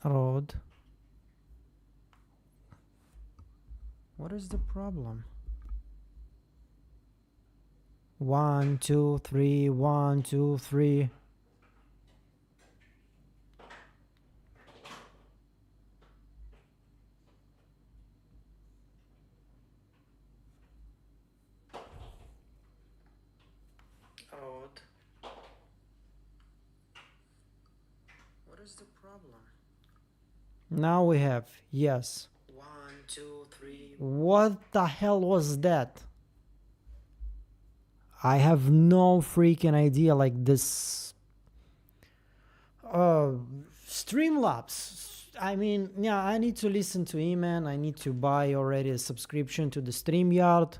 road. What is the problem? 1 2 3 1 2 3. Road. What is the problem? Now we have yes. 1 2 3. What the hell was that? I have no freaking idea. Like this Streamlabs. I mean, yeah, I need to listen to him, and I need to buy already a subscription to the StreamYard.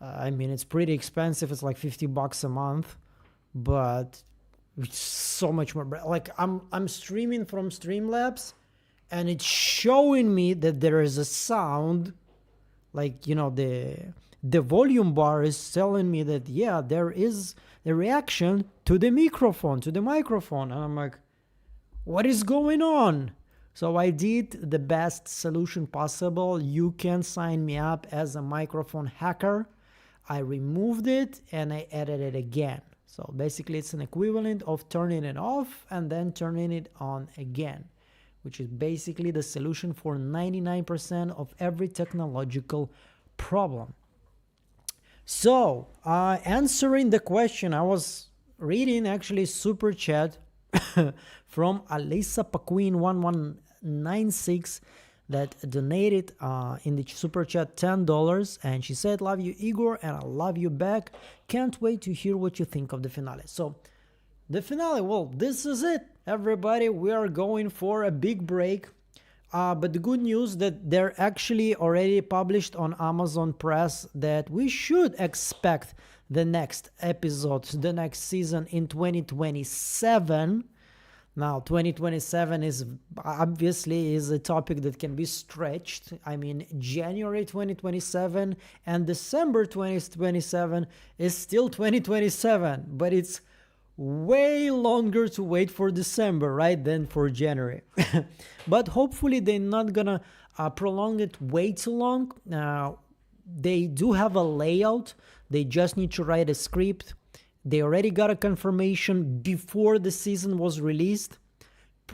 I mean, it's pretty expensive. It's like $50 a month, but it's so much more. Like I'm streaming from Streamlabs, and it's showing me that there is a sound, like, you know, the volume bar is telling me that, yeah, there is a reaction to the microphone, and I'm like, what is going on? So I did the best solution possible. You can sign me up as a microphone hacker. I removed it and I added it again. So basically it's an equivalent of turning it off and then turning it on again, which is basically the solution for 99% of every technological problem. So answering the question, I was reading actually super chat from Alisa Paquin 1196 that donated in the super chat $10, and she said, love you Igor, and I love you back, can't wait to hear what you think of the finale. So the finale, well, this is it, everybody. We are going for a big break, but the good news that they're actually already published on Amazon Press that we should expect the next episode, the next season in 2027. Now, 2027 is obviously is a topic that can be stretched. I mean, January 2027 and December 2027 is still 2027, but it's way longer to wait for December, right, than for January. But hopefully they're not gonna prolong it way too long. They do have a layout. They just need to write a script. They already got a confirmation before the season was released,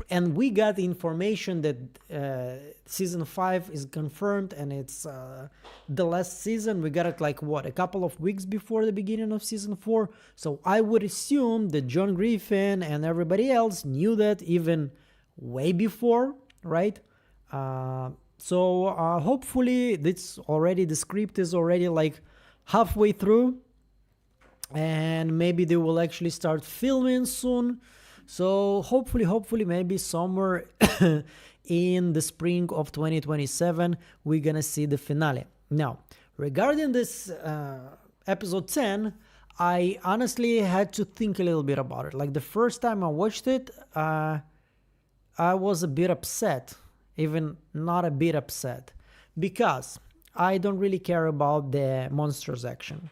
and we got the information that season 5 is confirmed, and it's the last season. We got it like what, a couple of weeks before the beginning of season 4. So I would assume that John Griffin and everybody else knew that even way before, right? So hopefully it's already, the script is already like halfway through, and maybe they will actually start filming soon. So hopefully maybe somewhere in the spring of 2027 we're gonna see the finale. Now, regarding this episode 10, I honestly had to think a little bit about it. Like the first time I watched it, I was a bit upset, even not a bit upset, because I don't really care about the monsters action.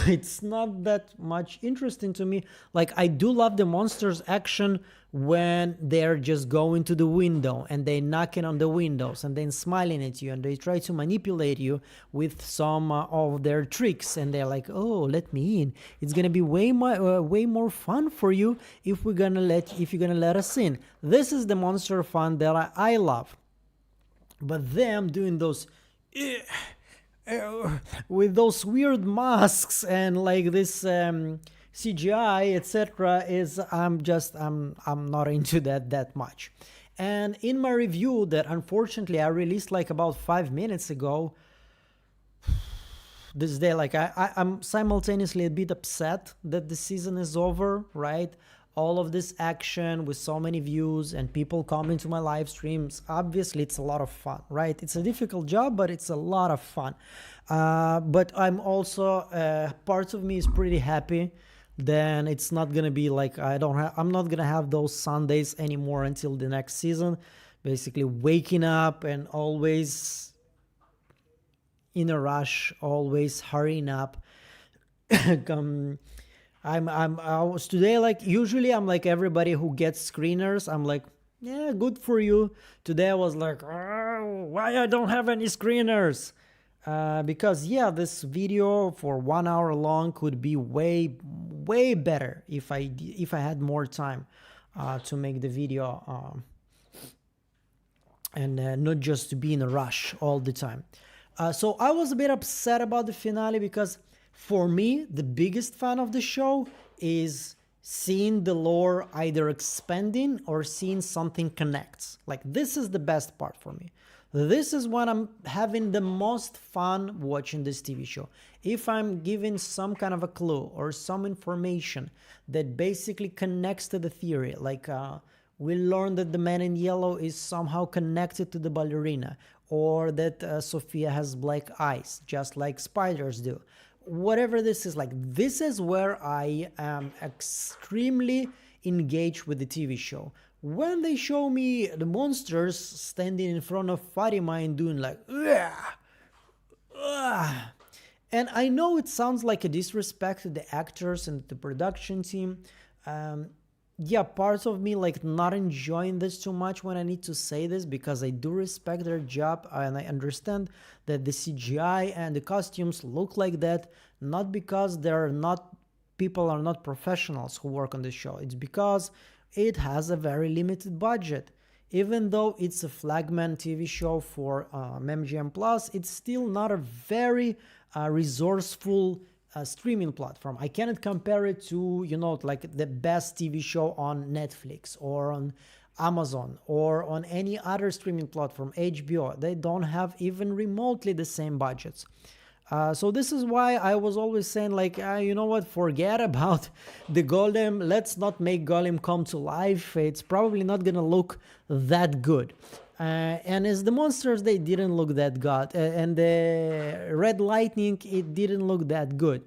It's not that much interesting to me. Like, I do love the monsters action when they're just going to the window and they knocking on the windows and then smiling at you, and they try to manipulate you with some of their tricks, and they're like, oh, let me in, it's gonna be way more fun for you if you're gonna let us in. This is the monster fun that I love. But them doing those with those weird masks and like this CGI, etc., is I'm not into that much. And in my review that unfortunately I released like about 5 minutes ago, this day, like I'm simultaneously a bit upset that the season is over, right? All of this action with so many views and people coming to my live streams, obviously it's a lot of fun, right? It's a difficult job, but it's a lot of fun. But I'm also, part of me is pretty happy. Then it's not gonna be like I'm not gonna have those Sundays anymore until the next season. Basically waking up and always in a rush, always hurrying up. I was today, like usually I'm like everybody who gets screeners. I'm like, Yeah, good for you. Today I was like, oh, why I don't have any screeners? Because yeah, this video for 1 hour long could be way better if I had more time to make the video and not just to be in a rush all the time. So I was a bit upset about the finale because for me, the biggest fan of the show is seeing the lore either expanding or seeing something connects. Like, this is the best part for me. This is when I'm having the most fun watching this TV show. If I'm given some kind of a clue or some information that basically connects to the theory, like we learned that the man in yellow is somehow connected to the ballerina, or that Sophia has black eyes, just like spiders do. Whatever this is, like, this is where I am extremely engaged with the TV show. When they show me the monsters standing in front of Fatima and doing like, ugh, ugh. And I know it sounds like a disrespect to the actors and the production team. Yeah, parts of me like not enjoying this too much when I need to say this, because I do respect their job and I understand that the CGI and the costumes look like that, not because people are not professionals who work on the show. It's because it has a very limited budget. Even though it's a flagman TV show for MGM Plus, it's still not a very resourceful streaming platform. I cannot compare it to, like the best TV show on Netflix or on Amazon or on any other streaming platform, HBO. They don't have even remotely the same budgets. So this is why I was always saying, like, you know what, forget about the golem. Let's not make golem come to life. It's probably not gonna look that good. And as the monsters, they didn't look that good. And the red lightning, it didn't look that good.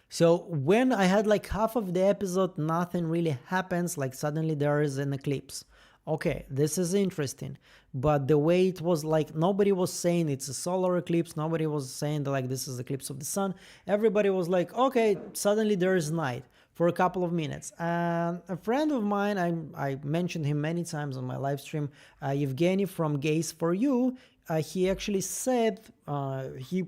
So when I had like half of the episode, nothing really happens, like suddenly there is an eclipse. Okay, this is interesting. But the way it was, like, nobody was saying it's a solar eclipse. Nobody was saying that, like, this is the eclipse of the sun. Everybody was like, okay, suddenly there is night for a couple of minutes. And a friend of mine, I mentioned him many times on my live stream, Evgeny from Gaze for You, he actually said, he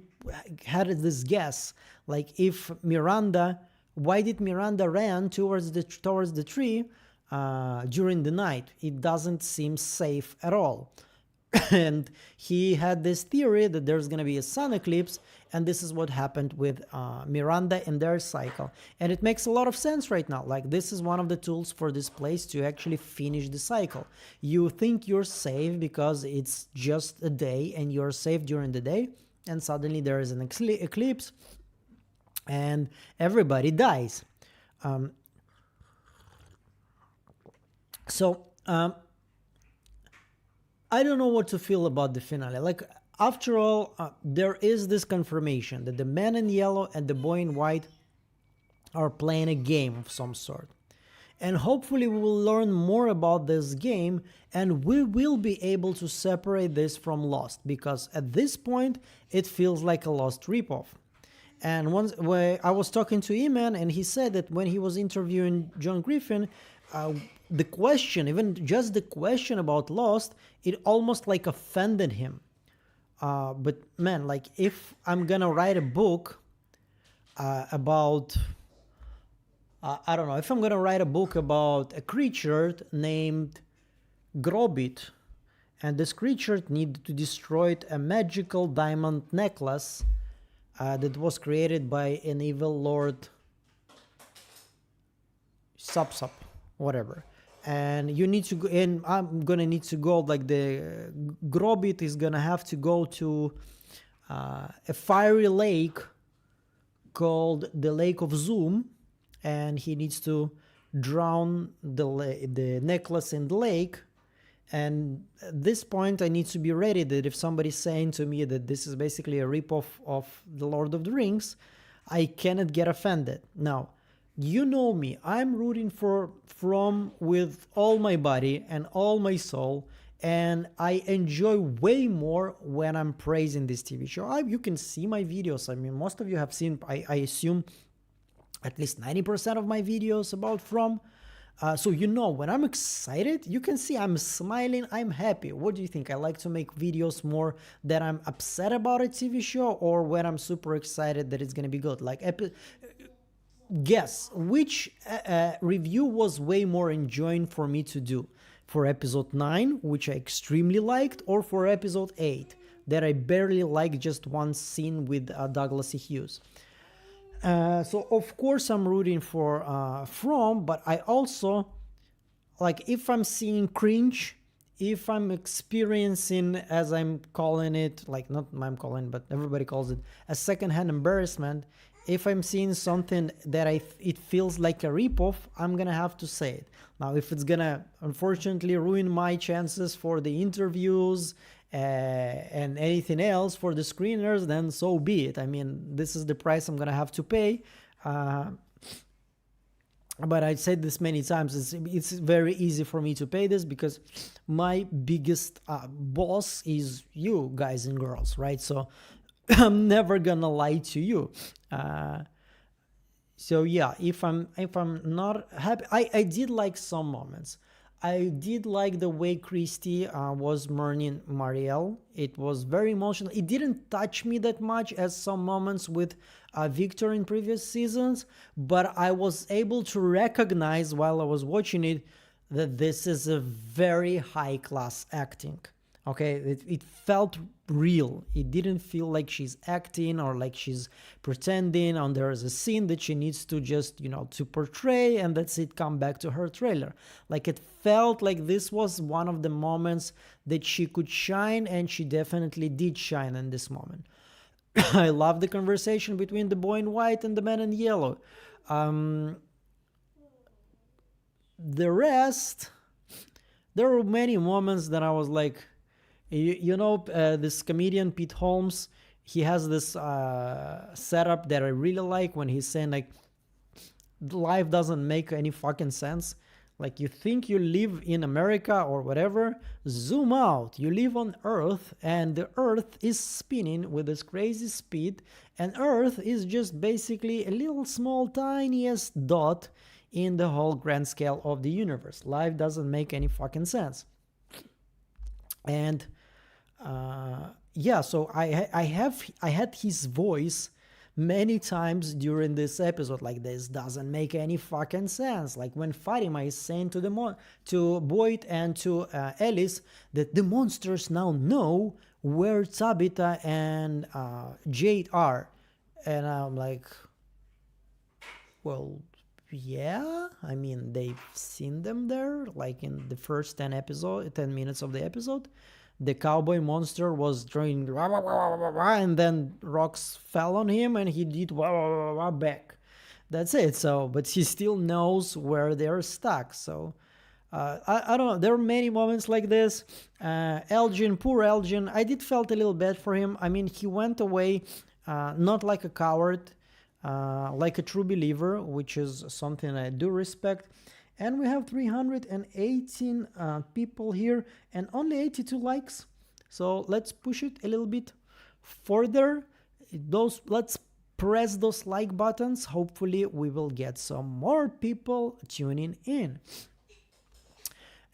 had this guess, like, if Miranda, why did Miranda ran towards the tree during the night? It doesn't seem safe at all. And he had this theory that there's going to be a sun eclipse, and this is what happened with Miranda and their cycle. And it makes a lot of sense right now. Like, this is one of the tools for this place to actually finish the cycle. You think you're safe because it's just a day and you're safe during the day, and suddenly there is an eclipse and everybody dies. I don't know what to feel about the finale. Like, after all, there is this confirmation that the man in yellow and the boy in white are playing a game of some sort. And hopefully we will learn more about this game, and we will be able to separate this from Lost, because at this point it feels like a Lost ripoff. And once I was talking to Eman, and he said that when he was interviewing John Griffin, the question, even just the question about Lost, it almost like offended him. But man, like, if I'm gonna write a book about, I don't know, if I'm gonna write a book about a creature named Grobit, and this creature needed to destroy a magical diamond necklace that was created by an evil lord, Sup, whatever. And you need to go, and I'm gonna need to go, like, the Grobit is gonna have to go to a fiery lake called the Lake of Zoom, and he needs to drown the necklace in the lake. And at this point, I need to be ready that if somebody's saying to me that this is basically a ripoff of The Lord of the Rings, I cannot get offended. Now, you know me, I'm rooting for From with all my body and all my soul, and I enjoy way more when I'm praising this TV show. You can see my videos. I mean, most of you have seen, I assume, at least 90% of my videos about From. So when I'm excited, you can see I'm smiling, I'm happy. What do you think? I like to make videos more that I'm upset about a TV show, or when I'm super excited that it's gonna be good. Like, guess which review was way more enjoying for me to do, for episode 9, which I extremely liked, or for episode 8 that I barely liked, just one scene with Douglas E. Hughes. So of course I'm rooting for From, but I also, like, if I'm seeing cringe, if I'm experiencing, as I'm calling it, like, not I'm calling, but everybody calls it, a secondhand embarrassment, if I'm seeing something that it feels like a ripoff, I'm gonna have to say it. Now, if it's gonna unfortunately ruin my chances for the interviews and anything else for the screeners, then so be it. I mean, this is the price I'm gonna have to pay. But I said this many times, it's very easy for me to pay this because my biggest boss is you guys and girls, right? So I'm never gonna lie to you. So yeah, if I'm not happy, I did like some moments. I did like the way Christy was mourning Marielle. It was very emotional. It didn't touch me that much as some moments with Victor in previous seasons, but I was able to recognize while I was watching it that this is a very high class acting. Okay, it felt real. It didn't feel like she's acting or like she's pretending, and there is a scene that she needs to just, to portray, and that's it, come back to her trailer. Like, it felt like this was one of the moments that she could shine, and she definitely did shine in this moment. I love the conversation between the boy in white and the man in yellow. The rest, there were many moments that I was like, this comedian Pete Holmes, he has this setup that I really like when he's saying, like, life doesn't make any fucking sense. Like, you think you live in America or whatever, zoom out. You live on Earth, and the Earth is spinning with this crazy speed, and Earth is just basically a little small, tiniest dot in the whole grand scale of the universe. Life doesn't make any fucking sense. And so I had his voice many times during this episode, like, this doesn't make any fucking sense. Like when Fatima is saying to Boyd and to Ellis that the monsters now know where Tabitha and Jade are, and I'm like, well, yeah, I mean, they've seen them there, like in the first 10 minutes of the episode. The cowboy monster was throwing and then rocks fell on him and he did back. That's it. So, but he still knows where they're stuck. So I don't know. There are many moments like this. Poor Elgin, I did felt a little bad for him. I mean, he went away not like a coward, like a true believer, which is something I do respect. And we have 318 people here and only 82 likes. So let's push it a little bit further. Let's press those like buttons. Hopefully we will get some more people tuning in.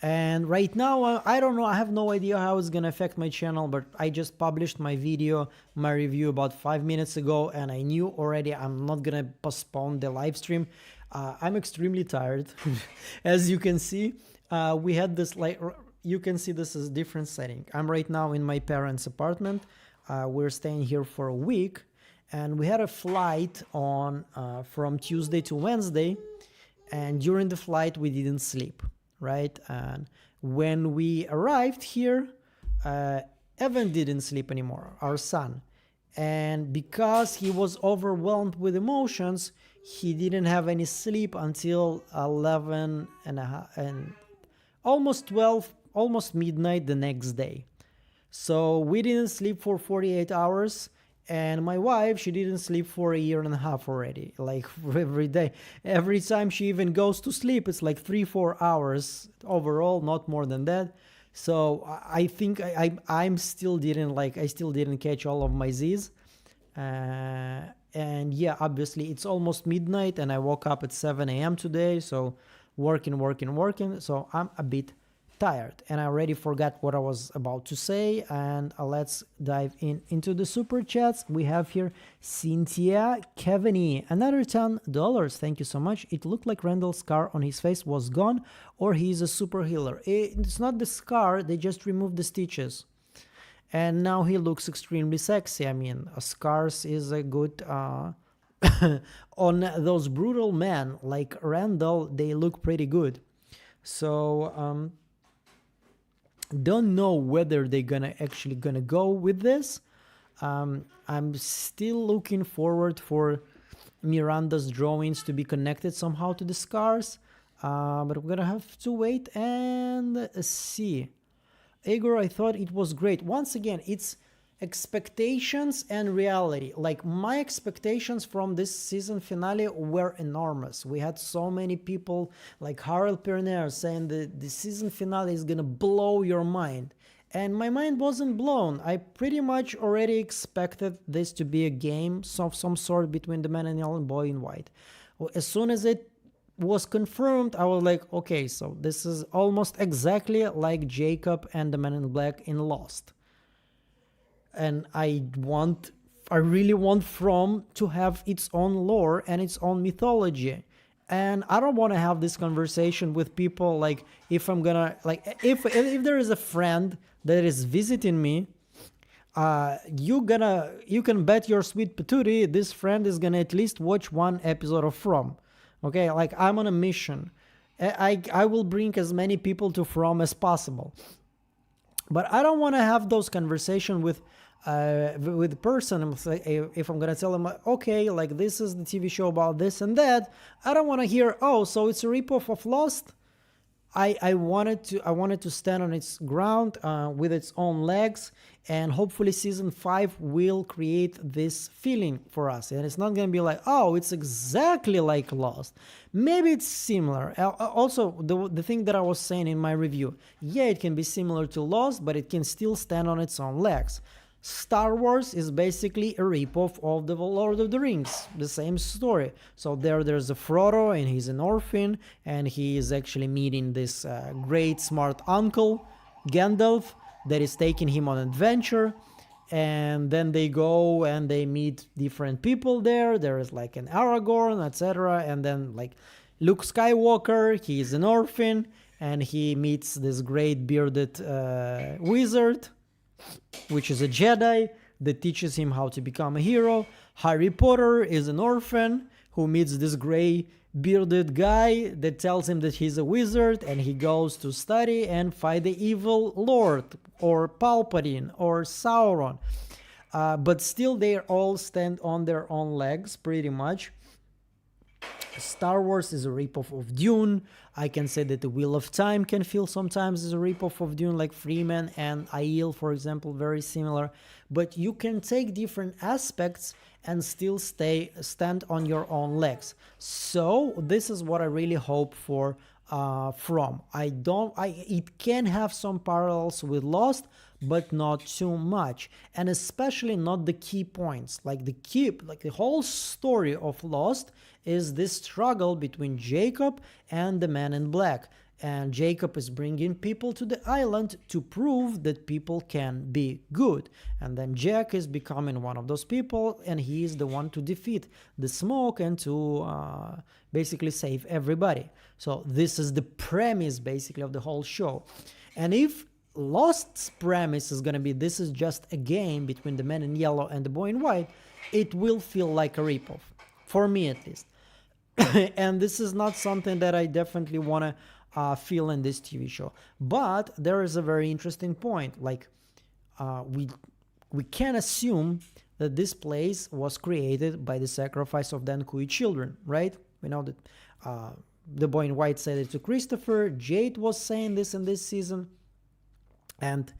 And right now, I don't know, I have no idea how it's gonna affect my channel, but I just published my review about 5 minutes ago, and I knew already I'm not gonna postpone the live stream. I'm extremely tired. As you can see, we had this, like, you can see this is a different setting. I'm right now in my parents' apartment. We're staying here for a week, and we had a flight on from Tuesday to Wednesday, and during the flight we didn't sleep, right? And when we arrived here, Evan didn't sleep anymore, our son. And because he was overwhelmed with emotions, he didn't have any sleep until 11 and almost 12, almost midnight the next day. So we didn't sleep for 48 hours. And my wife, she didn't sleep for a year and a half already, like every day. Every time she even goes to sleep, it's like 3-4 hours overall, not more than that. So I think I still didn't catch all of my Z's. And yeah, obviously it's almost midnight and I woke up at 7 a.m. today. So working. So I'm a bit tired, and I already forgot what I was about to say. And let's dive into the super chats. We have here Cynthia Kevany, another $10. Thank you so much. It looked like Randall's scar on his face was gone, or he's a super healer. It's not the scar, they just removed the stitches, and now he looks extremely sexy. I mean, scars is a good on those brutal men like Randall, they look pretty good. So don't know whether they're actually gonna go with this. I'm still looking forward for Miranda's drawings to be connected somehow to the scars, but we're gonna have to wait and see. Igor, I thought it was great. Once again, it's expectations and reality. Like, my expectations from this season finale were enormous. We had so many people like Harold Perner saying that the season finale is gonna blow your mind, and my mind wasn't blown. I pretty much already expected this to be a game of some sort between the Man in Yellow and Boy in White. As soon as it was confirmed, I was like, okay, so this is almost exactly like Jacob and the Man in Black in Lost. And I really want From to have its own lore and its own mythology. And I don't want to have this conversation with people like, if I'm gonna, like, if there is a friend that is visiting me, you can bet your sweet patootie this friend is gonna at least watch one episode of From. Okay, like, I'm on a mission. I will bring as many people to From as possible. But I don't want to have those conversations with the person. If I'm gonna tell them, okay, like, this is the TV show about this and that, I don't want to hear, oh, so it's a ripoff of Lost. I wanted to stand on its ground with its own legs, and hopefully season 5 will create this feeling for us, and it's not gonna be like, oh, it's exactly like Lost. Maybe it's similar. Also, the thing that I was saying in my review, yeah, it can be similar to Lost, but it can still stand on its own legs. Star Wars is basically a ripoff of the Lord of the Rings, the same story. So there's a Frodo, and he's an orphan, and he is actually meeting this great smart uncle, Gandalf, that is taking him on adventure. And then they go and they meet different people there. There is like an Aragorn, etc. And then like Luke Skywalker, he is an orphan, and he meets this great bearded wizard, which is a Jedi that teaches him how to become a hero. Harry Potter is an orphan who meets this gray bearded guy that tells him that he's a wizard, and he goes to study and fight the evil Lord, or Palpatine, or Sauron. But still, they all stand on their own legs, pretty much. Star Wars is a ripoff of Dune. I can say that the Wheel of Time can feel sometimes as a ripoff of Dune, like Freeman and Aiel, for example, very similar. But you can take different aspects and still stand on your own legs. So this is what I really hope for From. It can have some parallels with Lost, but not too much, and especially not the key points. Like the whole story of Lost is this struggle between Jacob and the Man in Black, and Jacob is bringing people to the island to prove that people can be good, and then Jack is becoming one of those people, and he is the one to defeat the Smoke and to basically save everybody. So this is the premise basically of the whole show. And if Lost's premise is gonna be this is just a game between the Man in Yellow and the Boy in White, it will feel like a ripoff, for me at least. And this is not something that I definitely want to feel in this TV show. But there is a very interesting point. Like, we can assume that this place was created by the sacrifice of the Ankui children, right? We know that the Boy in White said it to Christopher. Jade was saying this in this season. And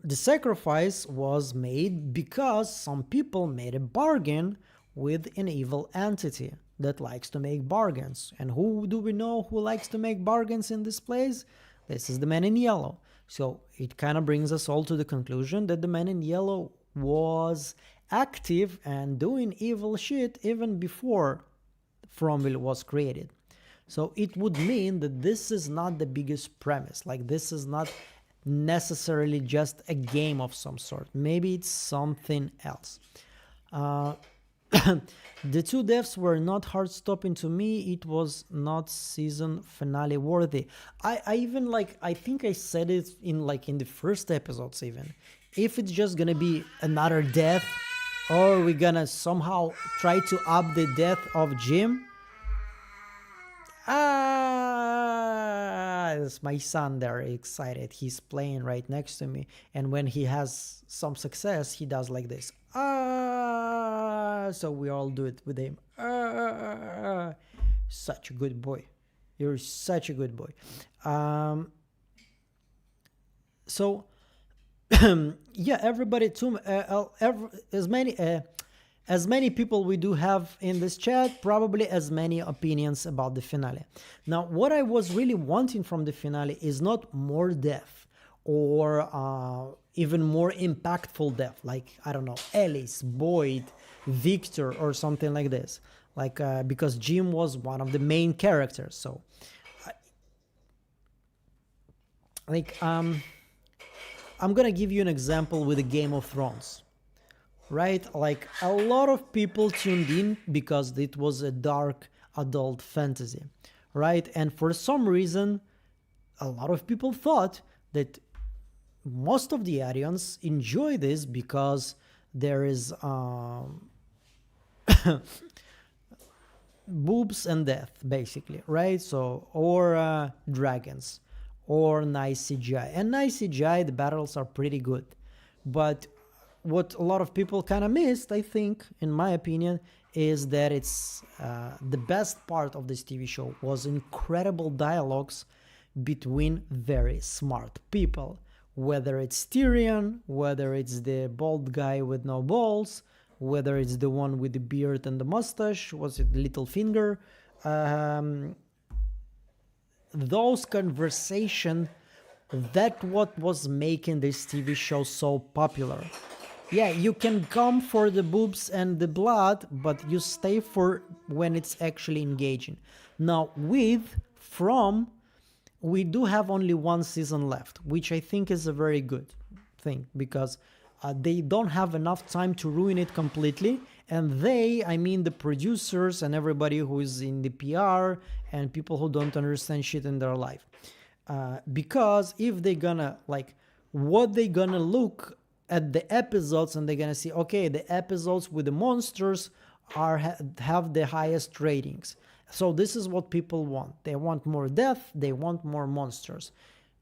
the sacrifice was made because some people made a bargain with an evil entity that likes to make bargains. And who do we know who likes to make bargains in this place? This is the Man in Yellow. So it kind of brings us all to the conclusion that the Man in Yellow was active and doing evil shit even before Fromville was created. So it would mean that this is not the biggest premise. Like, this is not necessarily just a game of some sort. Maybe it's something else. The two deaths were not hard stopping to me. It was not season finale worthy. I even, like, I think I said it in the first episodes even. If it's just gonna be another death, or we're gonna somehow try to up the death of Jim. It's my son there, excited. He's playing right next to me, and when he has some success, he does like this. So we all do it with him. Such a good boy. You're such a good boy. So yeah, everybody too. As many people we do have in this chat, probably as many opinions about the finale. Now, what I was really wanting from the finale is not more death or even more impactful death, like, I don't know, Alice, Boyd, Victor, or something like this. Like, because Jim was one of the main characters. So, I'm gonna give you an example with the Game of Thrones. Right? Like, a lot of people tuned in because it was a dark adult fantasy, right? And for some reason, a lot of people thought that most of the audience enjoy this because there is boobs and death, basically, right? So, or dragons, or nice CGI. And nice CGI, the battles are pretty good. But what a lot of people kind of missed, I think, in my opinion, is that it's the best part of this TV show was incredible dialogues between very smart people. Whether it's Tyrion, whether it's the bald guy with no balls, whether it's the one with the beard and the mustache, was it Littlefinger? Those conversation, that what was making this TV show so popular. Yeah, you can come for the boobs and the blood, but you stay for when it's actually engaging. Now, we do have only one season left, which I think is a very good thing, because they don't have enough time to ruin it completely. And I mean the producers and everybody who is in the PR and people who don't understand shit in their life. Because if they're gonna, what they gonna look at the episodes and they're gonna see, okay, the episodes with the monsters have the highest ratings. So this is what people want. They want more death, they want more monsters.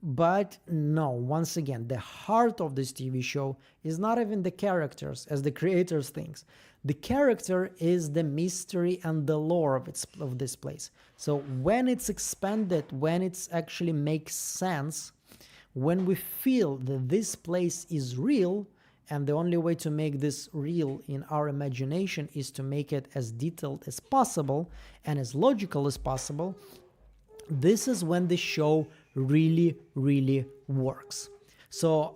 But no, once again, the heart of this TV show is not even the characters, as the creators think. The character is the mystery and the lore of this place. So when it's expanded, when it actually makes sense, when we feel that this place is real, and the only way to make this real in our imagination is to make it as detailed as possible and as logical as possible, this is when the show really, really works. So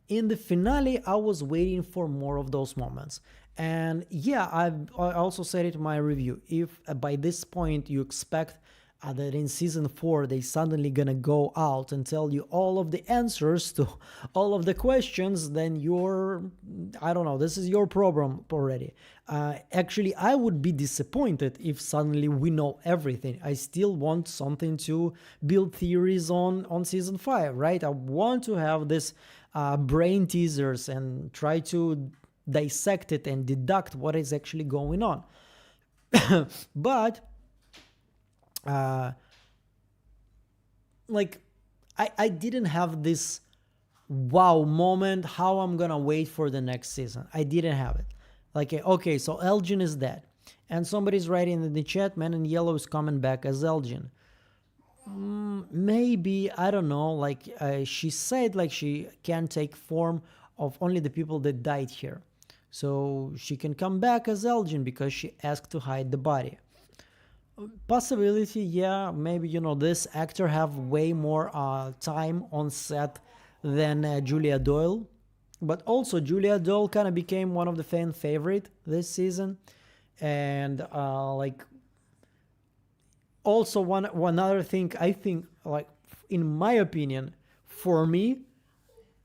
in the finale, I was waiting for more of those moments. And yeah, I also said it in my review. If by this point you expect that in season 4 they suddenly gonna go out and tell you all of the answers to all of the questions, then I don't know, this is your problem already. Actually, I would be disappointed if suddenly we know everything. I still want something to build theories on season 5, right? I want to have this brain teasers and try to dissect it and deduct what is actually going on. But I didn't have this wow moment, how I'm gonna wait for the next season. I didn't have it. Okay, so Elgin is dead. And somebody's writing in the chat, Man in Yellow is coming back as Elgin. Maybe, I don't know, she said she can take form of only the people that died here. So she can come back as Elgin because she asked to hide the body. Possibility, yeah, maybe, this actor have way more time on set than Julia Doyle. But also, Julia Doyle kind of became one of the fan favorite this season. And, Also, one other thing, I think, like, in my opinion, for me,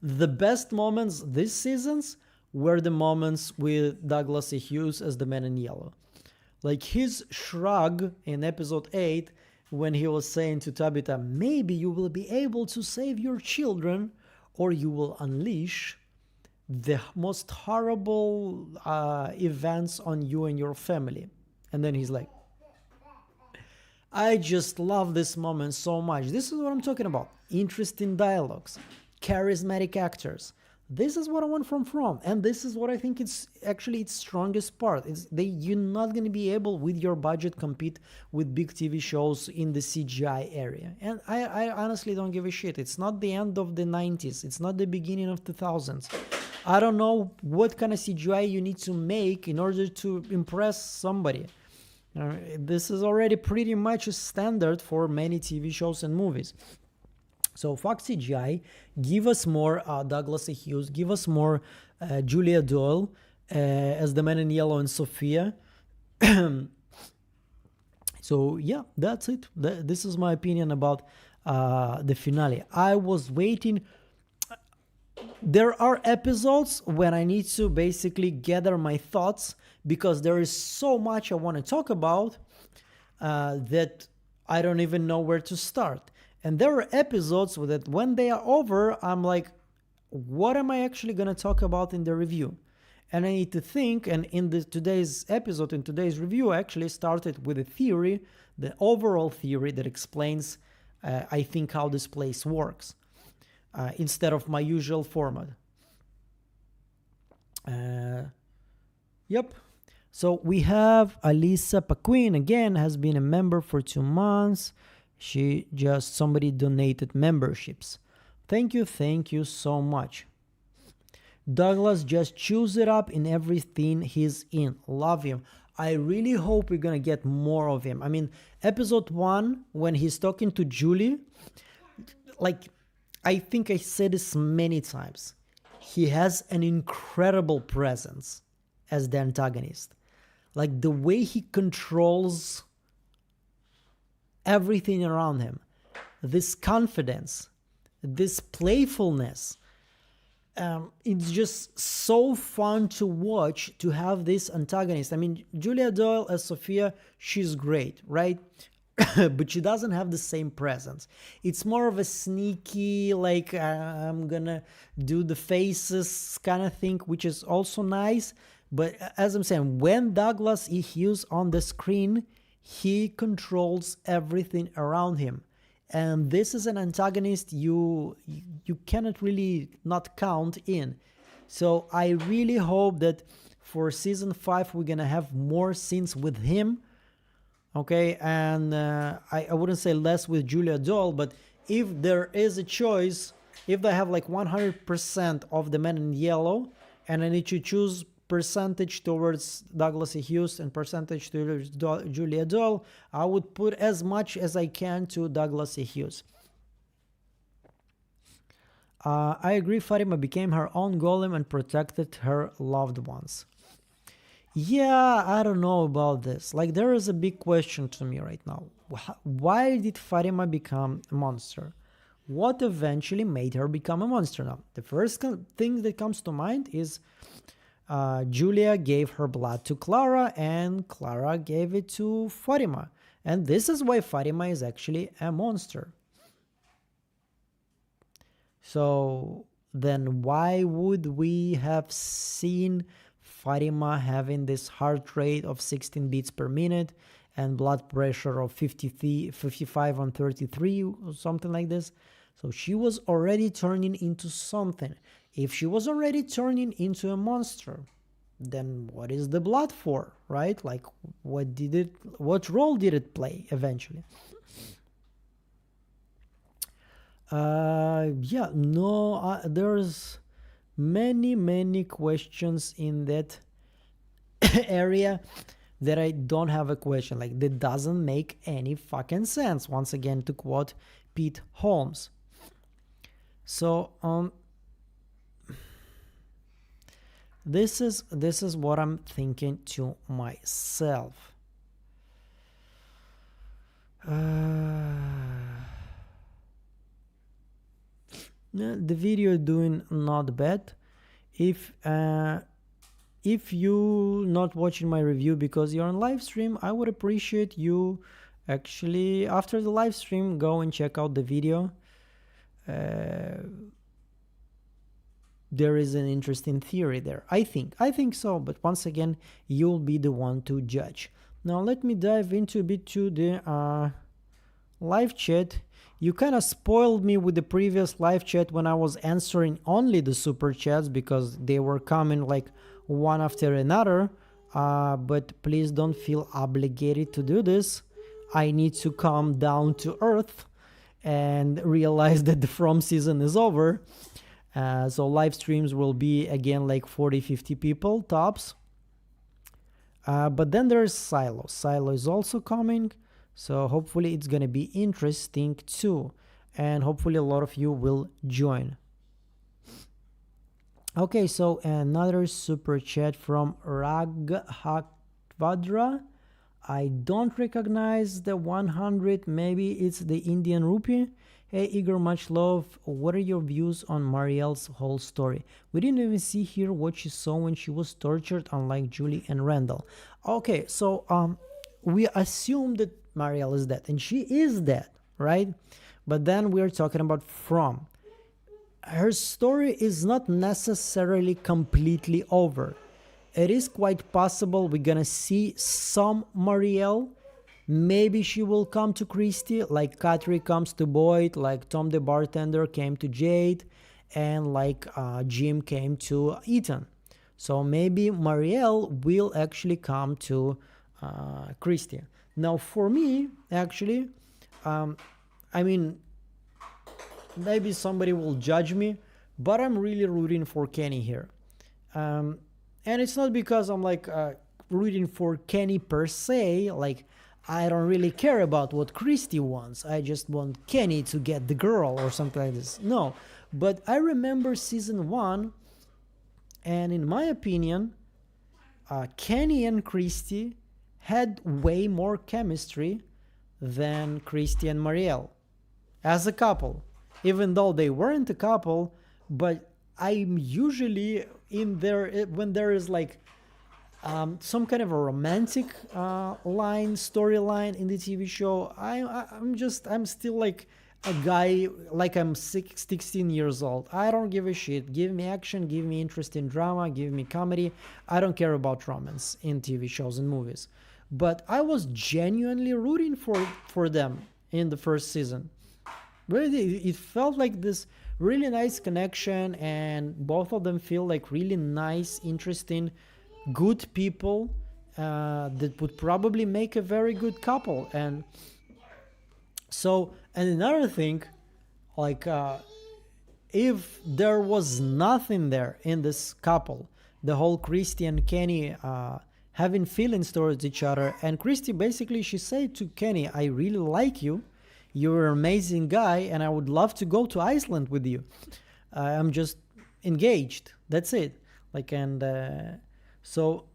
the best moments this seasons were the moments with Douglas A. Hughes as the Man in Yellow. Like his shrug in episode 8 when he was saying to Tabitha, maybe you will be able to save your children or you will unleash the most horrible events on you and your family. And then he's like, I just love this moment so much. This is what I'm talking about. Interesting dialogues, charismatic actors. This is what I want from, and this is what I think it's actually its strongest part. You're not going to be able with your budget compete with big TV shows in the CGI area. And I honestly don't give a shit. It's not the end of the 90s. It's not the beginning of 2000s. I don't know what kind of CGI you need to make in order to impress somebody. This is already pretty much a standard for many TV shows and movies. So fuck CGI, give us more Douglas A. Hughes, give us more Julia Doyle as the Man in Yellow and Sophia. So yeah, that's it. This is my opinion about the finale. I was waiting. There are episodes when I need to basically gather my thoughts because there is so much I want to talk about that I don't even know where to start. And there are episodes that when they are over, I'm like, what am I actually going to talk about in the review? And I need to think, and in today's episode, in today's review, I actually started with a theory, the overall theory that explains, I think, how this place works, instead of my usual format. Yep. So we have Alisa Paquin, again, has been a member for 2 months. Somebody donated memberships. Thank you so much. Douglas just chews it up in everything he's in. Love him. I really hope we're gonna get more of him. I mean, episode 1, when he's talking to Julie, like, I think I said this many times. He has an incredible presence as the antagonist. Like, the way he controls everything around him, this confidence, this playfulness, it's just so fun to watch, to have this antagonist. I mean, Julia Doyle as Sophia, she's great, right? But she doesn't have the same presence. It's more of a sneaky, like, I'm gonna do the faces kind of thing, which is also nice. But as I'm saying, when Douglas E. Hughes on the screen, he controls everything around him. And this is an antagonist you cannot really not count in. So I really hope that for season 5 we're gonna have more scenes with him. Okay, and I wouldn't say less with Julia Doyle, but if there is a choice, if they have like 100% of the Men in Yellow, and I need to choose percentage towards Douglas E. Hughes and percentage towards Julia Doyle, I would put as much as I can to Douglas E. Hughes. I agree, Fatima became her own golem and protected her loved ones. Yeah, I don't know about this. Like, there is a big question to me right now. Why did Fatima become a monster? What eventually made her become a monster? Now, the first thing that comes to mind is Julia gave her blood to Clara and Clara gave it to Fatima. And this is why Fatima is actually a monster. So then why would we have seen Fatima having this heart rate of 16 beats per minute and blood pressure of 55/33 or something like this? So she was already turning into something. If she was already turning into a monster, then what is the blood for, right? Like, what role did it play eventually? There's many questions in that area that I don't have a question. Like, that doesn't make any fucking sense. Once again, to quote Pete Holmes. So this is what I'm thinking to myself. The video doing not bad. If you not watching my review because you're on live stream, I would appreciate you actually after the live stream go and check out the video. There is an interesting theory there. I think so, but once again, you'll be the one to judge. Now let me dive into a bit to the live chat. You kind of spoiled me with the previous live chat when I was answering only the super chats because they were coming like one after another. But please don't feel obligated to do this. I need to calm down to earth and realize that the From season is over. So live streams will be again like 40-50 people tops. But then there's Silo. Silo is also coming. So hopefully it's gonna be interesting too. And hopefully a lot of you will join. Okay, so another super chat from Raghakvadra. I don't recognize the 100. Maybe it's the Indian rupee. Hey Igor, much love. What are your views on Marielle's whole story? We didn't even see here what she saw when she was tortured, unlike Julie and Randall. Okay, so we assume that Marielle is dead, and she is dead, right? But then we're talking about From. Her story is not necessarily completely over. It is quite possible we're gonna see some Marielle. Maybe she will come to Christy, like Katri comes to Boyd, like Tom the bartender came to Jade, and like Jim came to Ethan. So maybe Marielle will actually come to Christy. Now for me, actually, I mean, maybe somebody will judge me, but I'm really rooting for Kenny here. And it's not because I'm like rooting for Kenny per se, like I don't really care about what Christy wants. I just want Kenny to get the girl or something like this. No, but I remember season 1, and in my opinion, Kenny and Christy had way more chemistry than Christy and Marielle as a couple. Even though they weren't a couple, but I'm usually in there when there is like some kind of a romantic storyline in the TV show. I'm still like a guy, like I'm 16 years old. I don't give a shit. Give me action, give me interesting drama, give me comedy. I don't care about romance in TV shows and movies. But I was genuinely rooting for them in the first season. Really, it felt like this really nice connection, and both of them feel like really nice, interesting, good people that would probably make a very good couple. And so, and another thing, like if there was nothing there in this couple, the whole Christy and Kenny having feelings towards each other, and Christy basically, she said to Kenny, I really like you, you're an amazing guy, and I would love to go to Iceland with you. I'm just engaged, that's it. Like, and so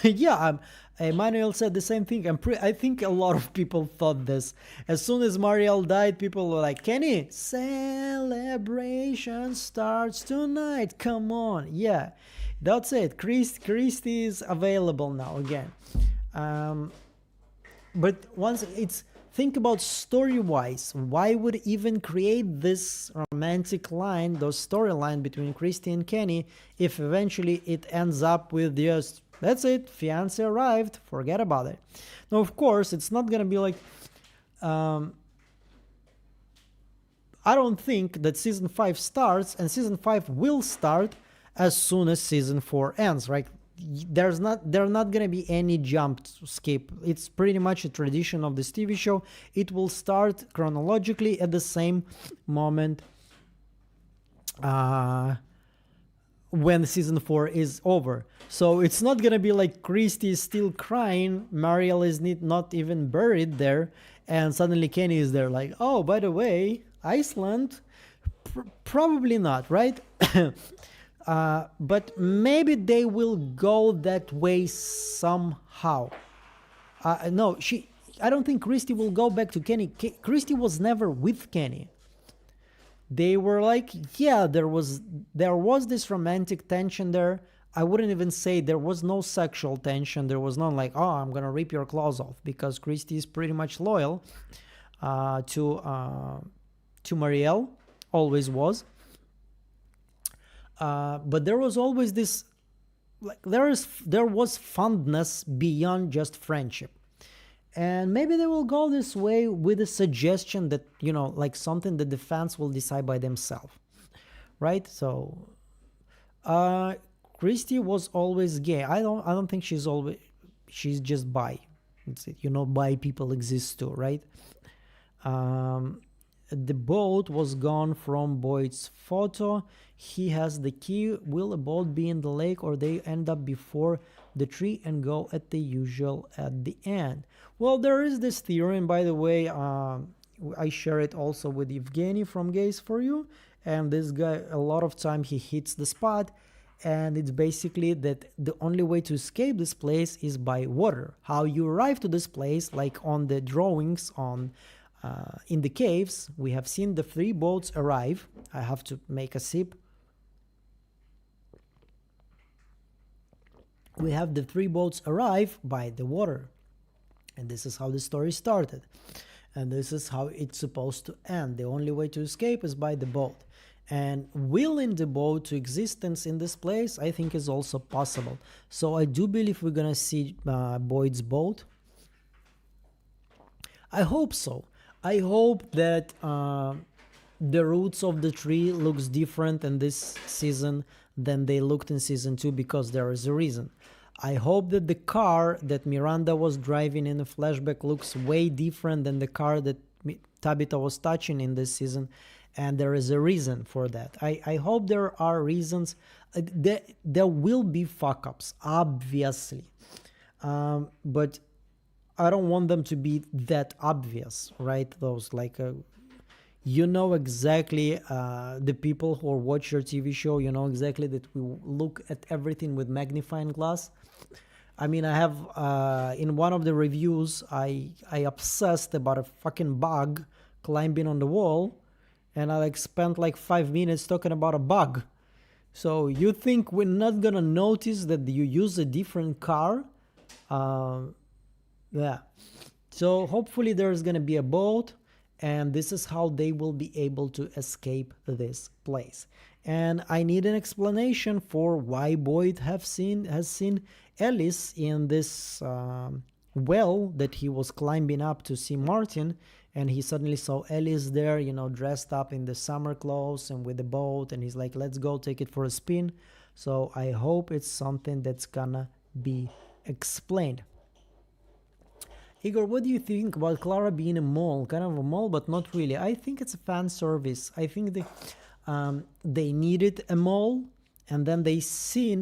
yeah, Emmanuel said the same thing. I think a lot of people thought this. As soon as Marielle died, people were like, Kenny, celebration starts tonight, come on. Yeah, that's it. Christy is available now again. But once it's, think about story-wise, why would even create this romantic line, those storyline between Christy and Kenny, if eventually it ends up with just, that's it, fiance arrived, forget about it. Now, of course, it's not gonna be like, I don't think that season 5 starts, and season 5 will start as soon as season 4 ends, right? There are not gonna be any jump skip. It's pretty much a tradition of this TV show. It will start chronologically at the same moment when season 4 is over. So it's not gonna be like Christy is still crying, Marielle is not even buried there, and suddenly Kenny is there like, oh, by the way, Iceland? Probably not, right? But maybe they will go that way somehow. No, she. I don't think Christy will go back to Kenny. Christy was never with Kenny. They were like, yeah, there was this romantic tension there. I wouldn't even say there was no sexual tension. There was not like, oh, I'm gonna rip your claws off, because Christy is pretty much loyal to Marielle, always was. But there was always this, like, there was fondness beyond just friendship. And maybe they will go this way with a suggestion that, like something that the fans will decide by themselves, right? So Christy was always gay. I don't think she's just bi. Bi people exist too, right? The boat was gone from Boyd's photo. He has the key. Will a boat be in the lake, or they end up before the tree and go at the usual at the end? Well, there is this theory, and by the way, I share it also with Evgeny from Gays for You. And this guy, a lot of time he hits the spot, and it's basically that the only way to escape this place is by water. How you arrive to this place, like on the drawings in the caves, we have seen the 3 boats arrive. I have to make a sip. We have the 3 boats arrive by the water. And this is how the story started. And this is how it's supposed to end. The only way to escape is by the boat. And willing the boat to existence in this place, I think, is also possible. So I do believe we're gonna see Boyd's boat. I hope so. I hope that the roots of the tree looks different in this season than they looked in season 2, because there is a reason. I hope that the car that Miranda was driving in the flashback looks way different than the car that Tabitha was touching in this season, and there is a reason for that. I hope there are reasons. There will be fuck-ups, obviously, but I don't want them to be that obvious, right? Those like, exactly, the people who watch your TV show, exactly that we look at everything with magnifying glass. I mean, I have, in one of the reviews, I obsessed about a fucking bug climbing on the wall, and I spent 5 minutes talking about a bug. So you think we're not gonna notice that you use a different car? Yeah. So hopefully there's gonna be a boat, and this is how they will be able to escape this place. And I need an explanation for why Boyd has seen Ellis in this well that he was climbing up to see Martin, and he suddenly saw Ellis there, dressed up in the summer clothes and with the boat, and he's like, let's go take it for a spin. So I hope it's something that's gonna be explained. Igor, what do you think about Clara being a mole? Kind of a mole, but not really. I think it's a fan service. I think they needed a mole, and then they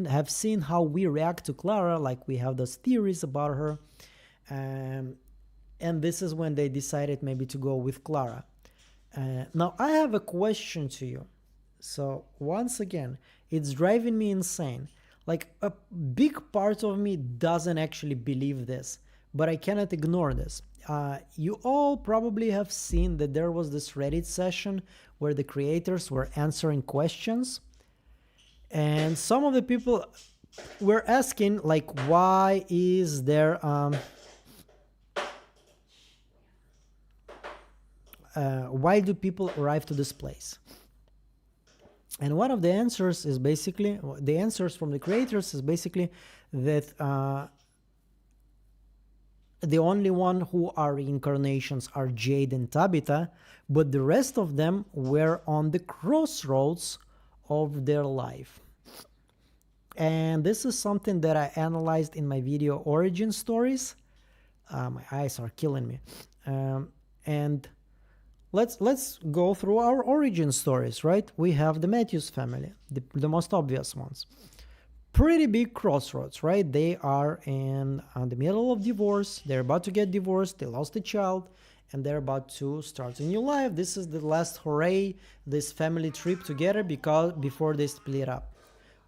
have seen how we react to Clara, like we have those theories about her. And this is when they decided maybe to go with Clara. Now, I have a question to you. So, once again, it's driving me insane. Like, a big part of me doesn't actually believe this, but I cannot ignore this. You all probably have seen that there was this Reddit session where the creators were answering questions, and some of the people were asking, like, why is there why do people arrive to this place? And one of the answers is basically, the answers from the creators is basically that the only one who are reincarnations are Jade and Tabitha, but the rest of them were on the crossroads of their life. And this is something that I analyzed in my video Origin Stories. My eyes are killing me. And let's go through our origin stories, right? We have the Matthews family, the most obvious ones. Pretty big crossroads, right? They are in the middle of divorce. They're about to get divorced. They lost a child, and they're about to start a new life. This is the last hooray, this family trip together before they split up.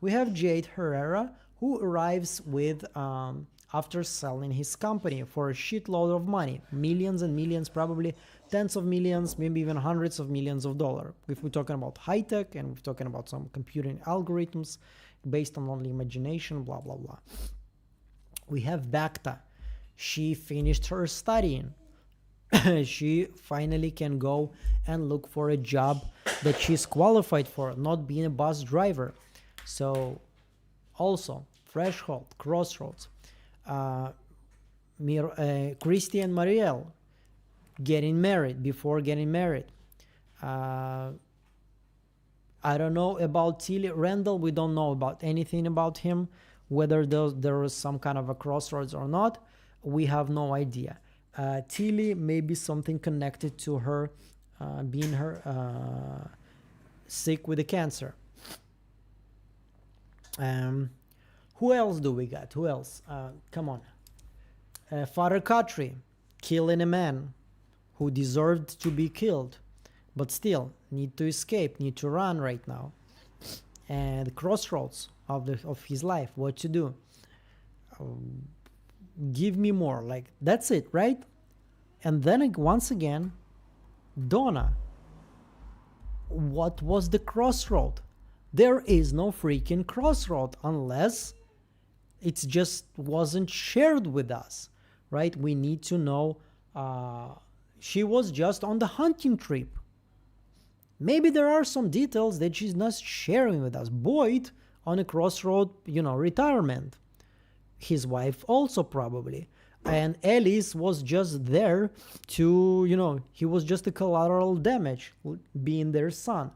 We have Jade Herrera, who arrives with a after selling his company for a shitload of money, millions and millions, probably tens of millions, maybe even hundreds of millions of dollars. If we're talking about high tech and we're talking about some computing algorithms based on only imagination, blah, blah, blah. We have Bacta. She finished her studying. She finally can go and look for a job that she's qualified for, not being a bus driver. So also threshold, crossroads. Christy and Marielle getting married, before getting married. I don't know about Tilly. Randall, we don't know about anything about him, whether there was some kind of a crossroads or not. We have no idea. Tilly, maybe something connected to her being sick with the cancer. Who else do we got? Who else? Come on. Father Khatri, killing a man who deserved to be killed, but still need to escape, need to run right now. And the crossroads of his life, what to do. Give me more, like that's it, right? And then once again, Donna. What was the crossroad? There is no freaking crossroad unless it just wasn't shared with us, right? We need to know. She was just on the hunting trip. Maybe there are some details that she's not sharing with us. Boyd on a crossroad, retirement. His wife also probably. And Ellis was just there to, he was just a collateral damage, being their son.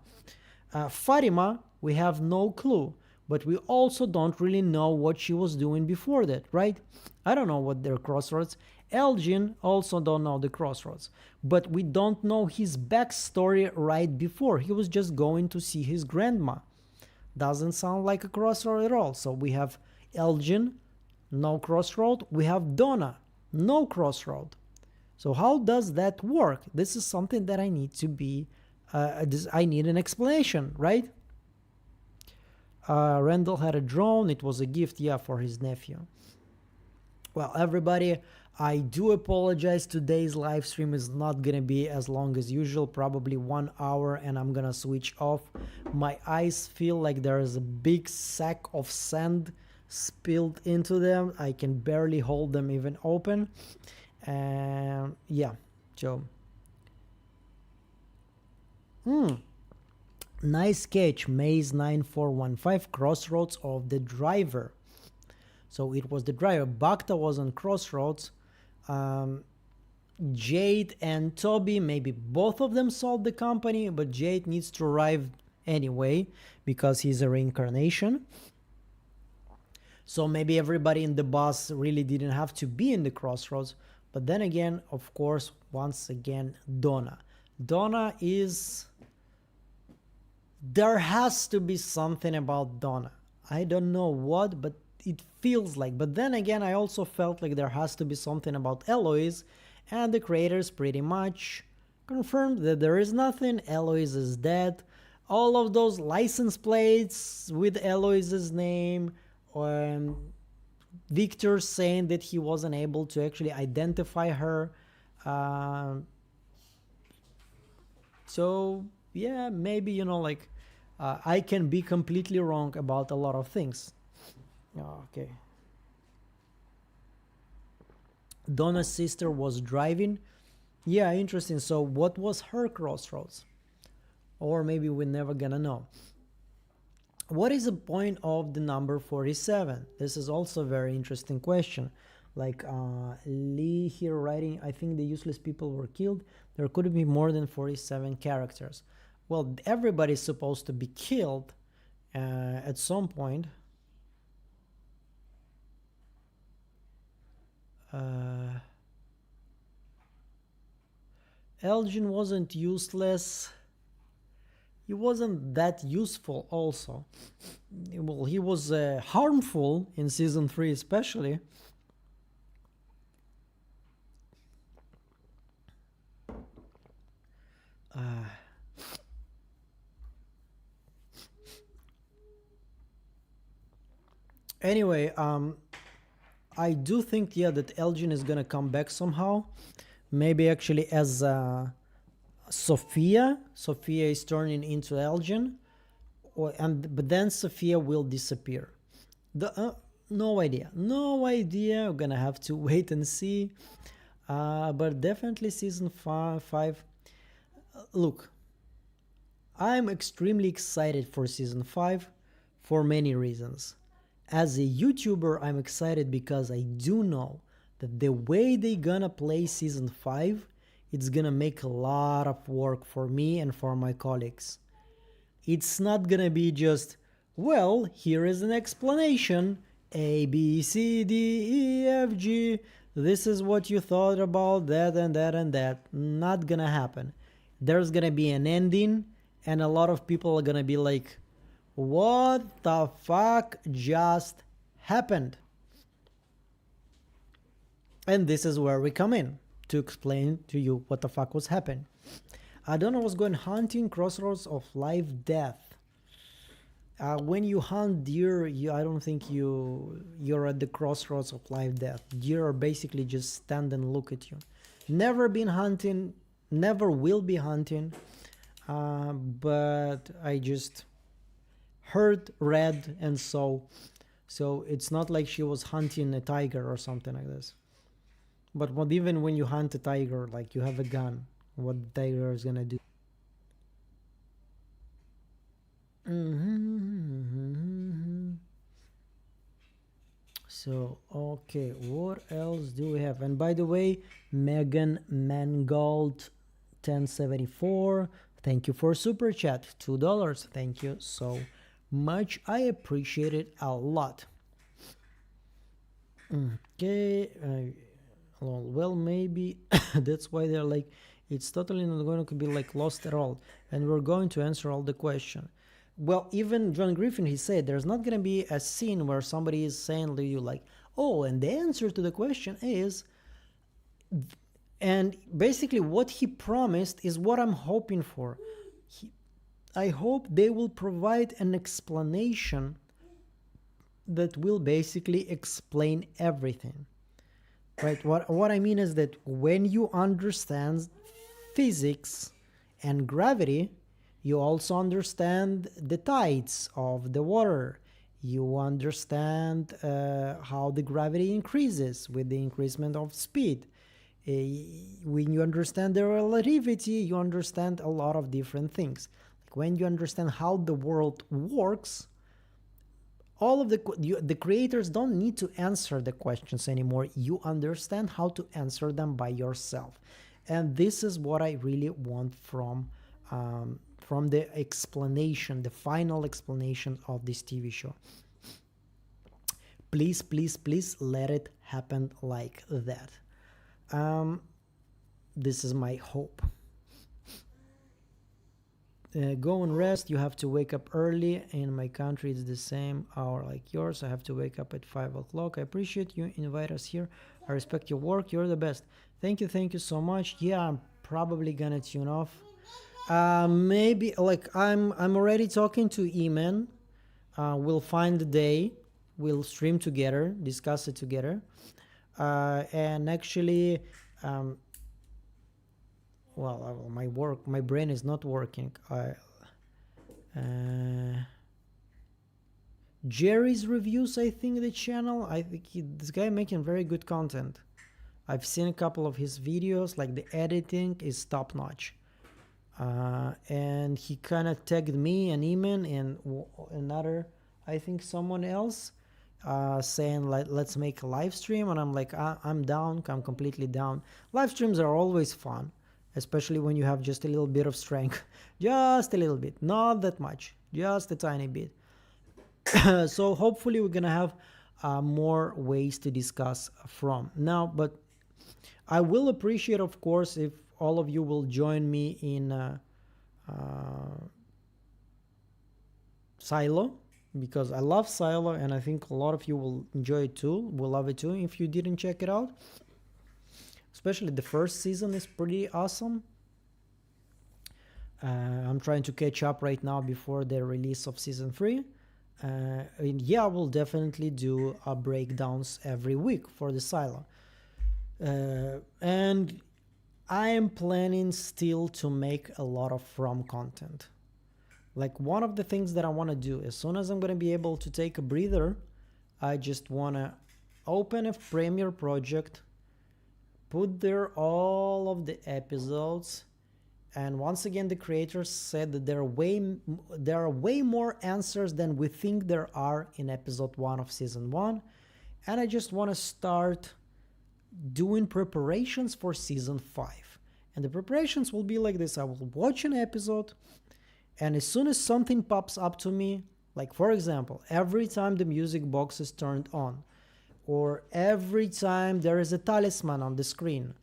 Fatima, we have no clue, but we also don't really know what she was doing before that, right? I don't know what their crossroads. Elgin also don't know the crossroads, but we don't know his backstory right before. He was just going to see his grandma. Doesn't sound like a crossroad at all. So we have Elgin, no crossroad. We have Donna, no crossroad. So how does that work? This is something that I need to be, I need an explanation, right? Randall had a drone. It was a gift, for his nephew. Well, everybody, I do apologize. Today's live stream is not going to be as long as usual, probably 1 hour, and I'm going to switch off. My eyes feel like there is a big sack of sand spilled into them. I can barely hold them even open. So nice catch, Maze 9415, crossroads of the driver. So it was the driver. Bacta was on crossroads. Jade and Toby, maybe both of them sold the company, but Jade needs to arrive anyway because he's a reincarnation. So maybe everybody in the bus really didn't have to be in the crossroads. But then again, of course, once again, Donna. Donna is... There has to be something about Donna. I don't know what, but it feels like. But then again, I also felt like there has to be something about Eloise. And the creators pretty much confirmed that there is nothing. Eloise is dead. All of those license plates with Eloise's name... Victor saying that he wasn't able to actually identify her. So yeah, maybe I can be completely wrong about a lot of things. Okay. Donna's sister was driving. Yeah, interesting. So what was her crossroads? Or maybe we're never gonna know. What is the point of the number 47? This is also a very interesting question. Like Lee here writing, I think the useless people were killed. There could be more than 47 characters. Well, everybody's supposed to be killed at some point. Elgin wasn't useless. He wasn't that useful also. Well, he was harmful in season 3 especially. Anyway, I do think, yeah, that Elgin is gonna come back somehow. Maybe actually as Sophia. Sophia is turning into Elgin, but then Sophia will disappear. No idea. No idea. We're gonna have to wait and see. But definitely season five. Look, I'm extremely excited for season 5 for many reasons. As a YouTuber, I'm excited because I do know that the way they gonna play season 5, it's gonna make a lot of work for me and for my colleagues. It's not gonna be just, well, here is an explanation, A, B, C, D, E, F, G, this is what you thought about that and that and that. Not gonna happen. There's gonna be an ending, and a lot of people are gonna be like, what the fuck just happened? And this is where we come in to explain to you what the fuck was happening. I don't know what's going hunting crossroads of life death. When you hunt deer, I don't think you're at the crossroads of life death. Deer are basically just stand and look at you. Never been hunting, never will be hunting, but I just heard, read, and saw. So it's not like she was hunting a tiger or something like this. But even when you hunt a tiger, like you have a gun, what the tiger is gonna do? So, okay, what else do we have? And by the way, Megan Mangold 1074, thank you for super chat, $2. Thank you so much. I appreciate it a lot. Okay, well, maybe that's why they're like, it's totally not going to be like lost at all, and we're going to answer all the question. Well, even John Griffin, he said there's not going to be a scene where somebody is saying to you like, oh, and the answer to the question is, and basically what he promised is what I'm hoping for. I hope they will provide an explanation that will basically explain everything. Right? What I mean is that when you understand physics and gravity, you also understand the tides of the water. You understand how the gravity increases with the increasement of speed. When you understand the relativity, you understand a lot of different things. Like when you understand how the world works, all of the creators don't need to answer the questions anymore. You understand how to answer them by yourself. And this is what I really want from the explanation, the final explanation of this TV show. Please, please, please let it happen like that. This is my hope. Go and rest. You have to wake up early. In my country, it's the same hour like yours. I have to wake up at 5 o'clock. I appreciate you invite us here. I respect your work. You're the best. Thank you so much. Yeah, I'm probably gonna tune off. Maybe like I'm already talking to E-Man. We'll find the day. We'll stream together, discuss it together. And actually, well, my brain is not working. Jerry's Reviews, I think the channel. I think this guy making very good content. I've seen a couple of his videos. Like the editing is top notch. And he kind of tagged me and Eamon and another, I think someone else, saying like, let's make a live stream. And I'm like, I'm down. I'm completely down. Live streams are always fun, especially when you have just a little bit of strength. Just a little bit, not that much, just a tiny bit. So hopefully we're gonna have more ways to discuss from now, but I will appreciate, of course, if all of you will join me in Silo, because I love Silo and I think a lot of you will enjoy it too, will love it too if you didn't check it out. Especially the first season is pretty awesome. I'm trying to catch up right now before the release of season 3. And yeah, I will definitely do breakdowns every week for the silo. And I am planning still to make a lot of from content. Like one of the things that I want to do as soon as I'm going to be able to take a breather, I just want to open a Premiere project, put there all of the episodes, and once again the creators said that there are way more answers than we think there are in episode 1 of season 1, and I just want to start doing preparations for season 5. And the preparations will be like this: I will watch an episode, and as soon as something pops up to me, like for example, every time the music box is turned on, or every time there is a talisman on the screen,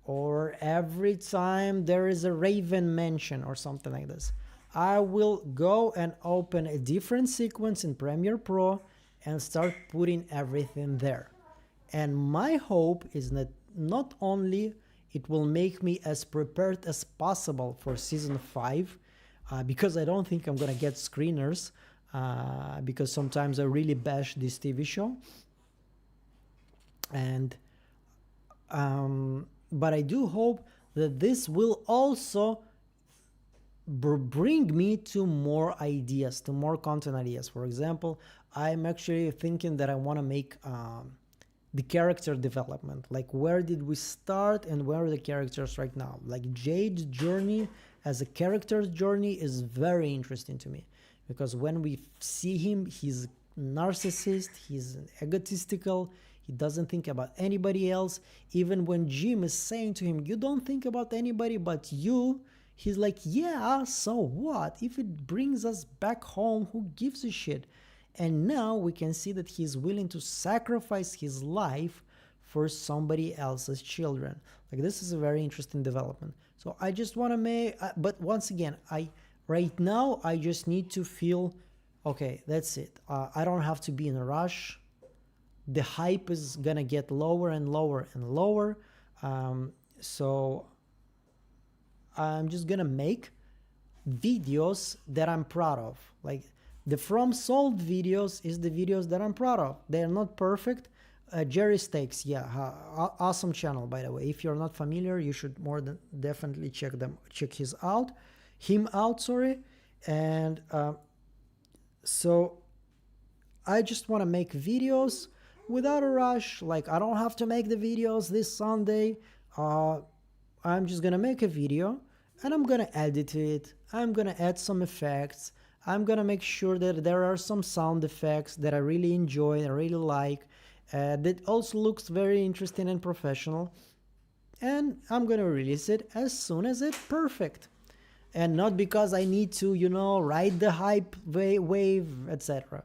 or every time there is a raven mention or something like this, I will go and open a different sequence in Premiere Pro and start putting everything there. And my hope is that not only it will make me as prepared as possible for season 5, because I don't think I'm gonna get screeners, because sometimes I really bash this TV show. And but I do hope that this will also bring me to more ideas, to more content ideas. For example, I'm actually thinking that I want to make the character development, like where did we start and where are the characters right now. Like Jade's journey as a character's journey is very interesting to me, because when we see him, he's narcissist, he's egotistical, he doesn't think about anybody else. Even when Jim is saying to him, you don't think about anybody but you, he's like, yeah, so what? If it brings us back home, who gives a shit? And now we can see that he's willing to sacrifice his life for somebody else's children. Like, this is a very interesting development. So I just want to make, but once again, right now I just need to feel, okay, that's it. I don't have to be in a rush. The hype is gonna get lower and lower and lower. So I'm just gonna make videos that I'm proud of. Like the From Solved videos is the videos that I'm proud of. They're not perfect. Jerry Steaks, yeah, awesome channel, by the way. If you're not familiar, you should more than definitely check him out, sorry. And so I just want to make videos without a rush. Like, I don't have to make the videos this Sunday. I'm just gonna make a video and I'm gonna edit it. I'm gonna add some effects. I'm gonna make sure that there are some sound effects that I really enjoy, I really like, that also looks very interesting and professional. And I'm gonna release it as soon as it's perfect. And not because I need to, ride the hype wave, etc.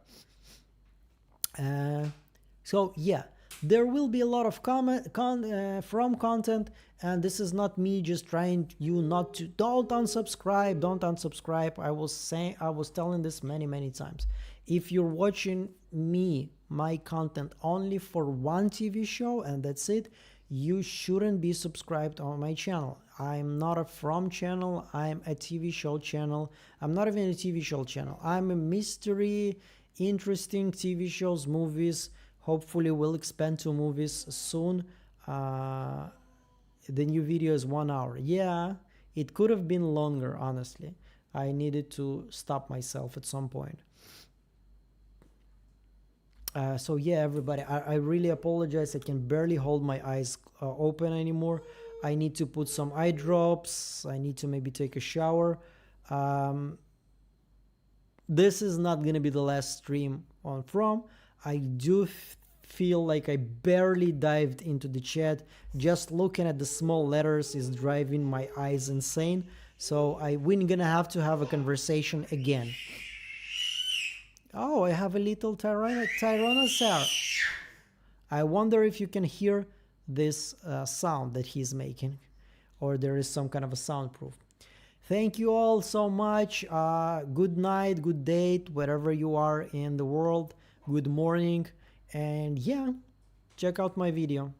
So yeah, there will be a lot of from content, and this is not me just trying you not to don't unsubscribe. I was telling this many times. If you're watching my content only for one TV show and that's it, you shouldn't be subscribed on my channel. I'm not a From channel, I'm a TV show channel. I'm not even a TV show channel. I'm a mystery, interesting TV shows, movies. Hopefully we'll expand to movies soon. The new video is 1 hour. Yeah, it could have been longer, honestly. I needed to stop myself at some point. So yeah, everybody, I really apologize. I can barely hold my eyes open anymore. I need to put some eye drops. I need to maybe take a shower. This is not going to be the last stream on From. I do feel like I barely dived into the chat. Just looking at the small letters is driving my eyes insane. So we're going to have a conversation again. Oh, I have a little Tyrannosaurus. I wonder if you can hear this sound that he's making, or there is some kind of a soundproof. Thank you all so much. Good night, good day, wherever you are in the world. Good morning. And yeah, check out my video.